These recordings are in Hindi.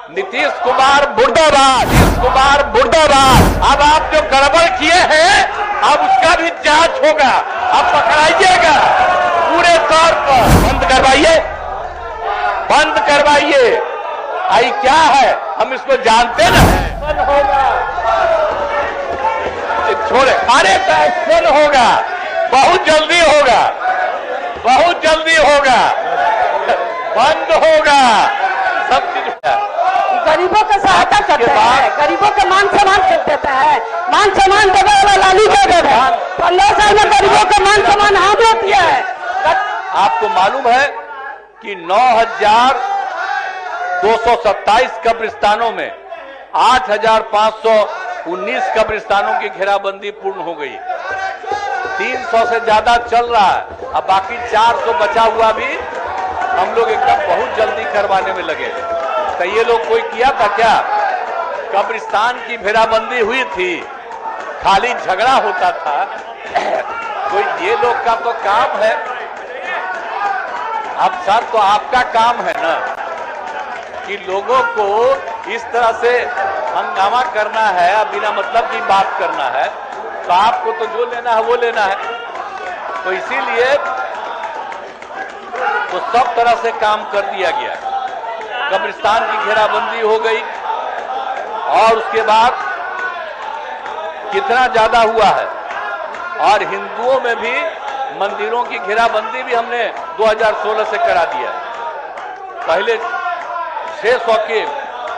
नीतीश कुमार मुर्दाबाद, नीतीश कुमार मुर्दाबाद। अब आप जो गड़बड़ किए हैं अब उसका भी जांच होगा, अब पकड़ाइएगा पूरे तौर पर। बंद करवाइए, बंद करवाइए। आई क्या है, हम इसको जानते ना है। होगा छोड़े, अरे एक्शन होगा, बहुत जल्दी होगा, बहुत जल्दी होगा, बंद होगा सब चीज। गरीबों का सहायता करते हैं, गरीबों का मान सम्मान कर देता है, मान सम्मान दबा वाला लालू यादव है। 15 साल में गरीबों का मान सम्मान हमने दिया है। आपको मालूम है कि 9,227 कब्रिस्तानों में 8,519 कब्रिस्तानों की घेराबंदी पूर्ण हो गई। 300 से ज्यादा चल रहा है, अब बाकी 400 बचा हुआ भी हम लोग एकदम बहुत जल्दी करवाने में लगे। तो ये लोग कोई किया था क्या? कब्रिस्तान की घेराबंदी हुई थी, खाली झगड़ा होता था। कोई ये लोग का तो काम है। अब सर तो आपका काम है ना कि लोगों को इस तरह से हंगामा करना है, बिना मतलब की बात करना है, तो आपको तो जो लेना है वो लेना है। तो इसीलिए तो सब तरह से काम कर दिया गया। कब्रिस्तान की घेराबंदी हो गई और उसके बाद कितना ज्यादा हुआ है। और हिंदुओं में भी मंदिरों की घेराबंदी भी हमने 2016 से करा दिया। पहले 600 के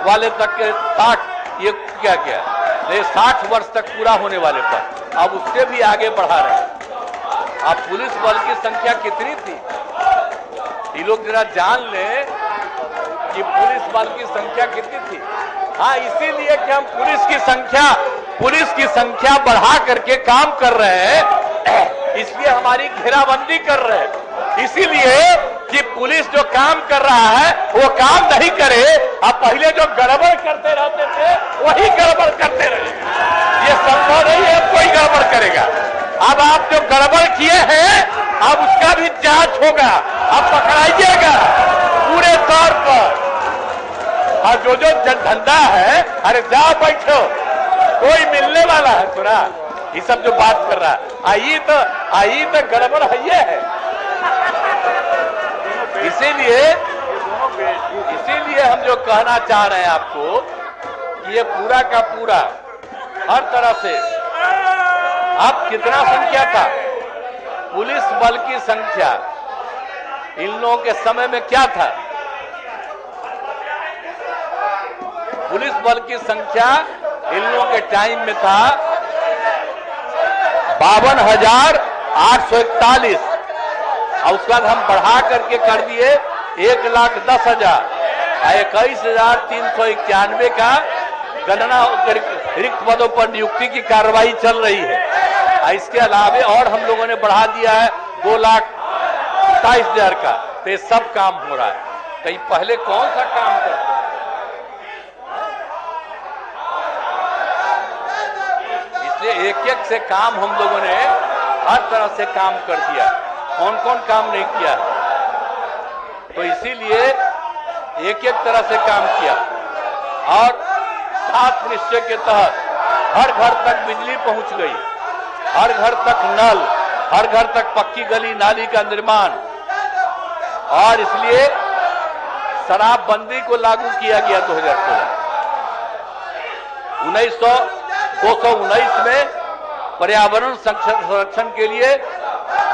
वाले तक के 60 ये क्या क्या 60 वर्ष तक पूरा होने वाले पर अब उससे भी आगे बढ़ा रहे हैं। अब पुलिस बल की संख्या कितनी थी ये लोग जरा जान लें कि पुलिस बल की संख्या कितनी थी। हाँ, इसीलिए कि हम पुलिस की संख्या बढ़ा करके काम कर रहे हैं, इसलिए हमारी घेराबंदी कर रहे हैं। इसीलिए कि पुलिस जो काम कर रहा है वो काम नहीं करे। अब पहले जो गड़बड़ करते रहते थे वही गड़बड़ करते रहे। ये संभव नहीं है कोई गड़बड़ करेगा। अब आप जो गड़बड़ किए हैं अब उसका भी जांच होगा, अब पकड़ाइएगा पूरे तौर पर। और जो धंधा है, अरे जाओ बैठो, कोई मिलने वाला है थोड़ा। ये सब जो बात कर रहा है आई तो गड़बड़ है ये है। इसीलिए हम जो कहना चाह रहे हैं आपको कि ये पूरा का पूरा हर तरह से। अब कितना संख्या था पुलिस बल की संख्या इन लोगों के समय में क्या था? पुलिस बल की संख्या इन लोगों के टाइम में था 52,841 और उसके बाद हम बढ़ा करके कर दिए 1,10,000। 21,391 का गणना रिक्त पदों पर नियुक्ति की कार्रवाई चल रही है। इसके अलावे और हम लोगों ने बढ़ा दिया है 2,27,000 का। तो ये सब काम हो रहा है। तो ये पहले कौन सा काम करता? इसलिए एक एक से काम हम लोगों ने हर तरह से काम कर दिया। कौन कौन काम नहीं किया, तो इसीलिए एक एक तरह से काम किया। और 7 निश्चय के तहत हर घर तक बिजली पहुंच गई, हर घर तक नल, हर घर तक पक्की गली नाली का निर्माण। और इसलिए शराबबंदी को लागू किया गया 2016। 219 में पर्यावरण संरक्षण के लिए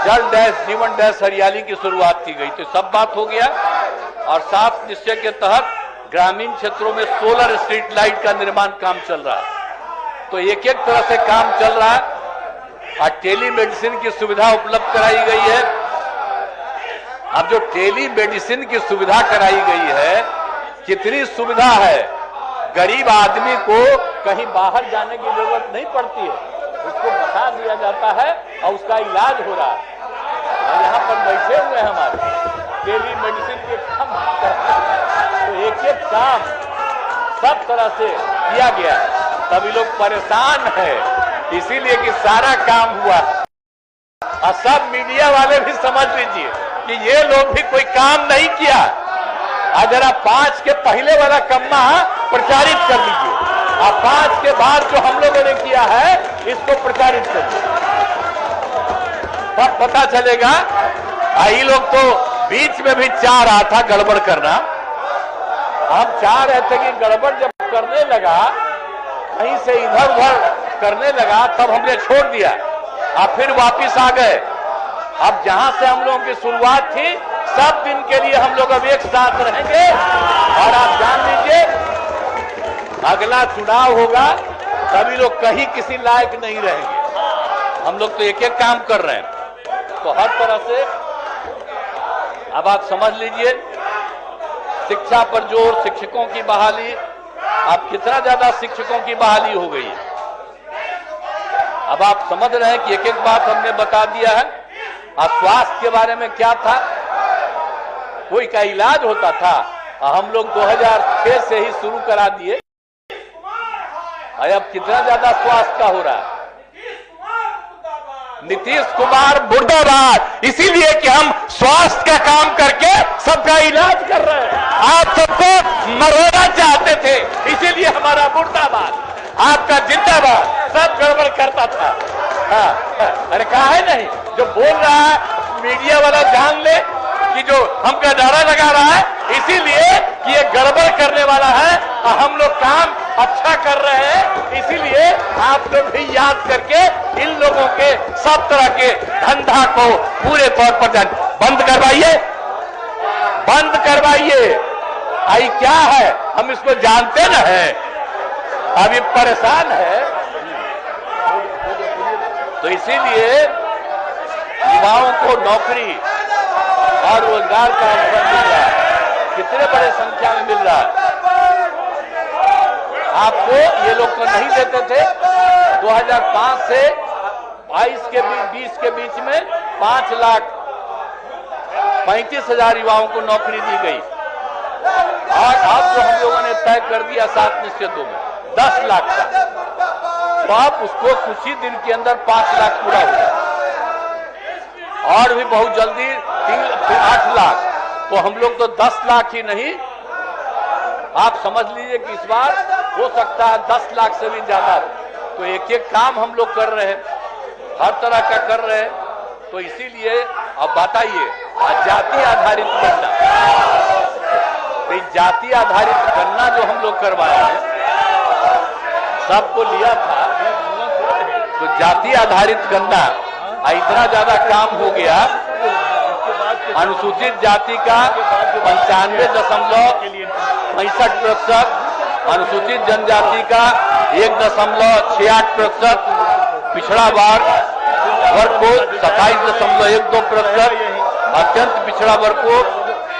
जल डैश जीवन डैश हरियाली की शुरुआत की गई। तो सब बात हो गया। और 7 निश्चय के तहत ग्रामीण क्षेत्रों में सोलर स्ट्रीट लाइट का निर्माण काम चल रहा है। तो एक एक तरह से काम चल रहा है। और टेली मेडिसिन की सुविधा उपलब्ध कराई गई है। अब जो टेली मेडिसिन की सुविधा कराई गई है, कितनी सुविधा है। गरीब आदमी को कहीं बाहर जाने की जरूरत नहीं पड़ती है, उसको बता दिया जाता है और उसका इलाज हो रहा है। और यहाँ पर बैठे हुए हैं हमारे टेली मेडिसिन के काम करते हैं। तो एक एक काम सब तरह से किया गया। सभी लोग परेशान है इसीलिए कि सारा काम हुआ। और सब मीडिया वाले भी समझ लीजिए कि ये लोग भी कोई काम नहीं किया। आज जरा 5 के पहले वाला कम्मा प्रचारित कर लीजिए, और 5 के बाद जो हम लोगों ने किया है इसको प्रचारित करिए, तब पता चलेगा। ये लोग तो बीच में भी चाह रहा था गड़बड़ करना, हम चाह रहे थे कि गड़बड़ जब करने लगा, कहीं से इधर उधर करने लगा, तब हमने छोड़ दिया और फिर वापिस आ गए। अब जहां से हम लोगों की शुरुआत थी, सब दिन के लिए हम लोग अब एक साथ रहेंगे। और आप जान लीजिए, अगला चुनाव होगा, सभी लोग कहीं किसी लायक नहीं रहेंगे। हम लोग तो एक एक काम कर रहे हैं, तो हर तरह से अब आप समझ लीजिए, शिक्षा पर जोर, शिक्षकों की बहाली, अब कितना ज्यादा शिक्षकों की बहाली हो गई है। अब आप समझ रहे हैं कि एक एक बात हमने बता दिया है। और स्वास्थ्य के बारे में क्या था, कोई का इलाज होता था, हम लोग 2006 से ही शुरू करा दिए। अब कितना ज्यादा स्वास्थ्य का हो रहा है। नीतीश कुमार मुर्दाबाद, इसीलिए कि हम स्वास्थ्य का काम करके सबका इलाज कर रहे हैं। आप सबको मरवाना चाहते थे, इसीलिए हमारा मुर्दाबाद, आपका जिंदाबाद। सब गड़बड़ करता था। अरे कहा है नहीं, जो बोल रहा है मीडिया वाला जान ले कि जो हमका नारा लगा रहा है, इसीलिए कि ये गड़बड़ करने वाला है और हम लोग काम अच्छा कर रहे हैं। इसीलिए आप लोग भी याद करके इन लोगों के सब तरह के धंधा को पूरे तौर पर बंद करवाइए, बंद करवाइए। आई क्या है, हम इसको जानते न है, अभी परेशान है। तो इसीलिए युवाओं को नौकरी और रोजगार का अवसर मिल रहा है, कितने बड़े संख्या में मिल रहा है। आपको ये लोग तो नहीं देते थे। 2005 से 20 के बीच में 5,35,000 युवाओं को नौकरी दी गई, और अब जो हम लोगों ने तय कर दिया 7 निश्चितों में 10 लाख का, तो आप उसको कुछ ही दिन के अंदर 5 लाख पूरा होगा, और भी बहुत जल्दी 8 लाख। तो हम लोग तो 10 लाख ही नहीं, आप समझ लीजिए कि इस बार हो सकता है 10 लाख से भी ज्यादा हो। तो एक एक काम हम लोग कर रहे हैं, हर तरह का कर रहे हैं। तो इसीलिए अब बताइए, जाति आधारित गणना, तो जाति आधारित गणना जो हम लोग करवाए हैं, सबको लिया था, तो जाति आधारित गणना इतना ज्यादा काम हो गया। अनुसूचित जाति का 95.65%, अनुसूचित जनजाति का 1.68%, पिछड़ा वर्ग को 27.12%, अत्यंत पिछड़ा वर्ग को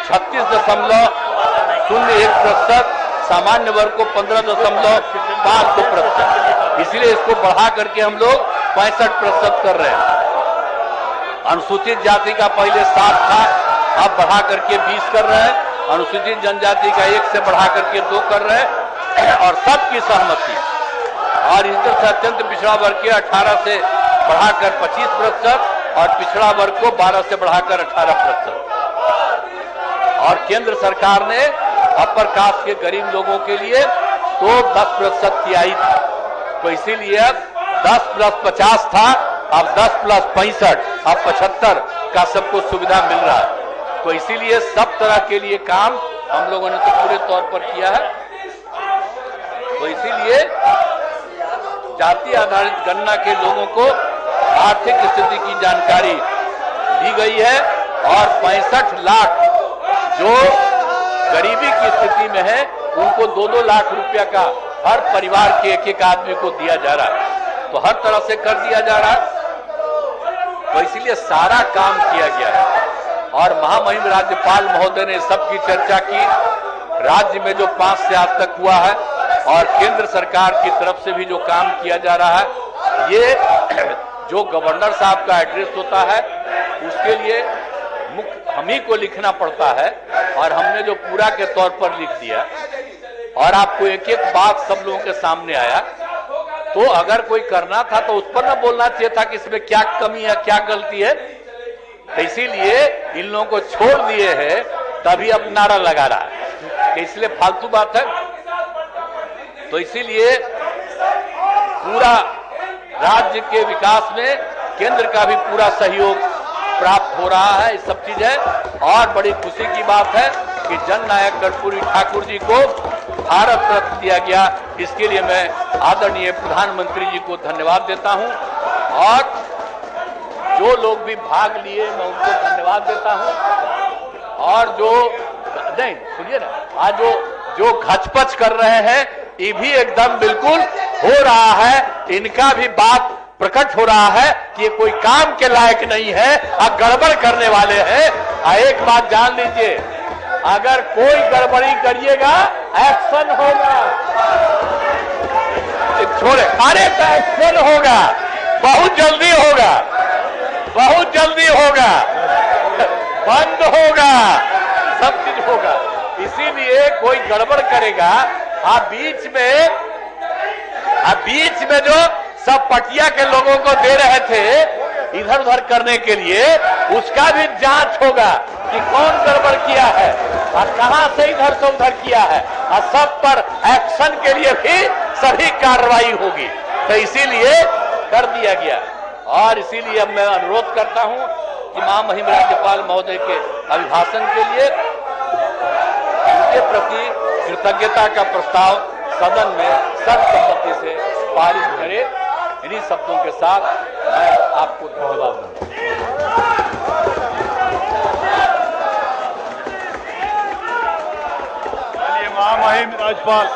36.01%, सामान्य वर्ग को 15.52%। इसलिए इसको बढ़ा करके हम लोग 65% कर रहे हैं। अनुसूचित जाति का पहले 7 था, अब बढ़ा करके 20 कर रहे हैं। अनुसूचित जनजाति का 1 से बढ़ा करके 2 कर रहे हैं, और सबकी सहमति। और इस तरह से अत्यंत पिछड़ा वर्ग के 18 से बढ़ाकर 25%, और पिछड़ा वर्ग को 12 से बढ़ाकर 18%। और केंद्र सरकार ने अपर कास्ट के गरीब लोगों के लिए तो 10% की आई थी। तो इसीलिए 10 + 50 था, अब 10 + 65, अब 75 का सबको सुविधा मिल रहा है। तो इसीलिए सब तरह के लिए काम हम लोगों ने तो पूरे तौर पर किया है। तो इसीलिए जाति आधारित गणना के लोगों को आर्थिक स्थिति की जानकारी दी गई है, और 65 लाख जो गरीबी की स्थिति में है, उनको 2-2 लाख रुपया का हर परिवार के एक आदमी को दिया जा रहा है। तो हर तरह से कर दिया जा रहा है। तो इसीलिए सारा काम किया गया है। और महामहिम राज्यपाल महोदय ने सबकी चर्चा की, राज्य में जो 5 से आज तक हुआ है, और केंद्र सरकार की तरफ से भी जो काम किया जा रहा है, ये जो गवर्नर साहब का एड्रेस होता है, उसके लिए हम ही को लिखना पड़ता है, और हमने जो पूरा के तौर पर लिख दिया। और आपको एक एक बात सब लोगों के सामने आया। तो अगर कोई करना था तो उस पर ना बोलना चाहिए था कि इसमें क्या कमी है, क्या गलती है। तो इसीलिए इन लोगों को छोड़ दिए हैं, तभी अब नारा लगा रहा है। कि इसलिए फालतू बात है। तो इसीलिए पूरा राज्य के विकास में केंद्र का भी पूरा सहयोग प्राप्त हो रहा है, ये सब चीज है। और बड़ी खुशी की बात है कि जननायक कर्पूरी ठाकुर जी को भारत रत्न दिया गया। इसके लिए मैं आदरणीय प्रधानमंत्री जी को धन्यवाद देता हूं और जो लोग भी भाग लिए मैं उनको धन्यवाद देता हूं। और जो नहीं सुनिए ना, आज जो घचपच कर रहे हैं ये भी एकदम बिल्कुल हो रहा है, इनका भी बात प्रकट हो रहा है कि ये कोई काम के लायक नहीं है और गड़बड़ करने वाले हैं। एक बात जान लीजिए, अगर कोई गड़बड़ी करिएगा एक्शन होगा, छोड़े अरे तो एक्शन होगा, बहुत जल्दी होगा, बहुत जल्दी होगा, बंद होगा, सब चीज होगा। इसीलिए कोई गड़बड़ करेगा बीच में जो सब पटिया के लोगों को दे रहे थे इधर उधर करने के लिए, उसका भी जांच होगा कि कौन गड़बड़ किया है और कहां से इधर से उधर किया है, और सब पर एक्शन के लिए भी सभी कार्रवाई होगी। तो इसीलिए कर दिया गया। और इसीलिए अब मैं अनुरोध करता हूं कि महामहिम राज्यपाल महोदय के अभिभाषण के लिए उनके प्रति कृतज्ञता का प्रस्ताव सदन में सर्वसम्मति से पारित करे। इन्हीं शब्दों के साथ मैं आपको धन्यवाद दूं। महामहिम राज्यपाल